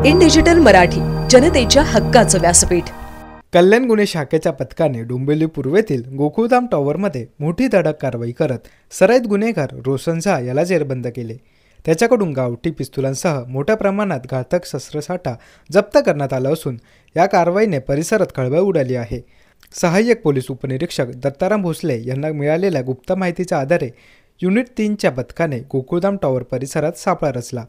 In digital Marathi, जनतेच्या हक्काचं व्यासपीठ। कल्याण गुन्हे शाखेच्या पथकाने डोंबिवली पूर्वेतील गोकुळधाम टॉवरमध्ये मोठी धडक कारवाई करत सराईत गुन्हेगार रोशन झा याला जेरबंद केले। त्याच्याकडून गावठी पिस्तुलांसह मोठ्या प्रमाणात घातक शस्त्रसाठा जप्त करण्यात आला असून या कारवाईने परिसरात खळबळ उडाली आहे। सहाय्यक पोलीस उपनिरीक्षक दत्ताराम भोसले यांना मिळालेल्या गुप्त माहितीच्या आधारे युनिट 3च्या पथकाने गोकुळधाम टॉवर परिसरात सापळा रचला।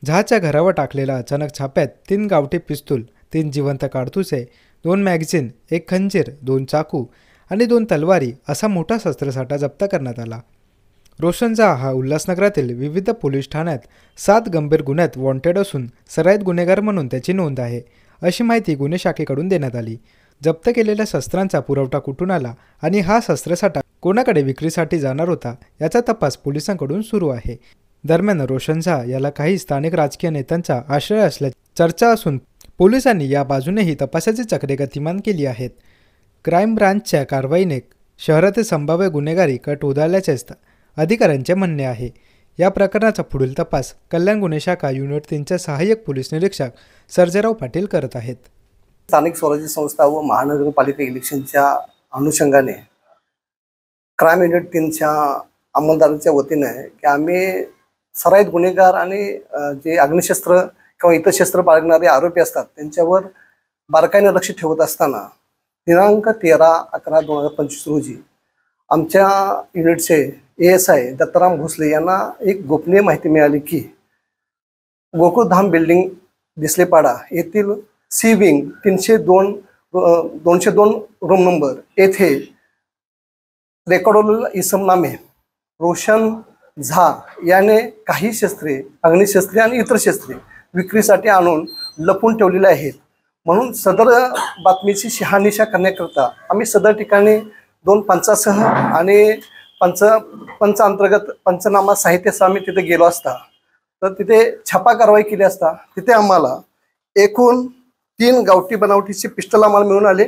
झहाच्या घरावर टाकलेल्या अचानक छाप्यात 3 गावठी पिस्तूल, 3 जिवंत काडतुसे, 2 मॅगझिन, 1 खंजीर, 2 चाकू आणि 2 तलवारी असा मोठा शस्त्रसाठा जप्त करण्यात आला। रोशन झा हा उल्हासनगरातील विविध पोलीस ठाण्यात 7 गंभीर गुन्ह्यात वॉन्टेड असून सराईत गुन्हेगार म्हणून त्याची नोंद आहे, अशी माहिती गुन्हे शाखेकडून देण्यात आली। जप्त केलेल्या शस्त्रांचा पुरवठा कुठून आला आणि हा शस्त्रसाठा कोणाकडे विक्रीसाठी जाणार होता याचा तपास पोलिसांकडून सुरू आहे। दरम्यान रोशन झा याला काही स्थानिक राजकीय नेत्यांचा आश्रय असल्याची चर्चा असून पोलिसांनी या बाजूनेही तपासाची चक्रे गतिमान केली आहेत। क्राईम ब्रांचच्या कारवाईने शहरातील संभाव्य गुन्हेगारी कट उधळल्याचे अधिकाऱ्यांचे म्हणणे आहे। या प्रकरणाचा पुढील तपास कल्याण गुन्हे शाखा युनिट 3चे सहाय्यक पोलीस निरीक्षक सर्जेराव पाटील करत आहेत। स्थानिक स्वराज्य संस्था व महानगरपालिका इलेक्शनच्या अनुषंगाने क्राईम युनिट 3च्या अंमलदारांच्या वतीने की आम्ही सराईत गुन्हेगार आणि जे अग्निशस्त्र किंवा इतर शस्त्र बाळगणारे आरोपी असतात त्यांच्यावर बारकाईने लक्ष ठेवत असताना दिनांक 13/11/2025 रोजी आमच्या युनिटचे ASI दत्ताराम भोसले यांना एक गोपनीय माहिती मिळाली की गोकुळधाम बिल्डिंग दिसलेपाडा येथील सी विंग 202 रूम नंबर येथे रेकॉर्ड इसम नामे रोशन झा याने काही शस्त्रे, अग्निशस्त्रे आणि इतर शस्त्रे विक्रीसाठी आणून लपून ठेवलेले आहेत। म्हणून सदर बातमीची शहानिशा करण्याकरता आम्ही सदर ठिकाणी 2 पंचासह आणि पंच अंतर्गत पंचनामा साहित्यासह आम्ही तिथे गेलो असता तर तिथे छापा कारवाई केली असता तिथे आम्हाला एकूण 3 गावठी बनावटीचे पिस्टल आम्हाला मिळून आले,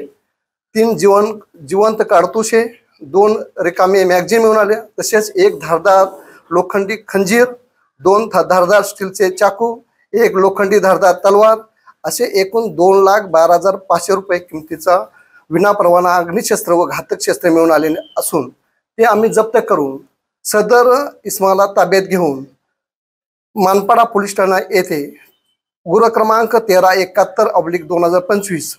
3 जिवंत काडतुसे, 2 रिकामे मॅगझिन मिळून आले, तसेच 1 धारदार लोखंडी खंजीर, 2 धारदार स्टीलचे चाकू, 1 लोखंडी धारदार तलवार असे एकूण 2,12,500 रुपये किमतीचा विनापरवाना अग्निशस्त्र व घातक शस्त्रे मिळून आले असून ते आम्ही जप्त करून सदर इसमाला ताब्यात घेऊन मानपाडा पोलीस ठाणा येथे गुन्हा क्रमांक 1371/2025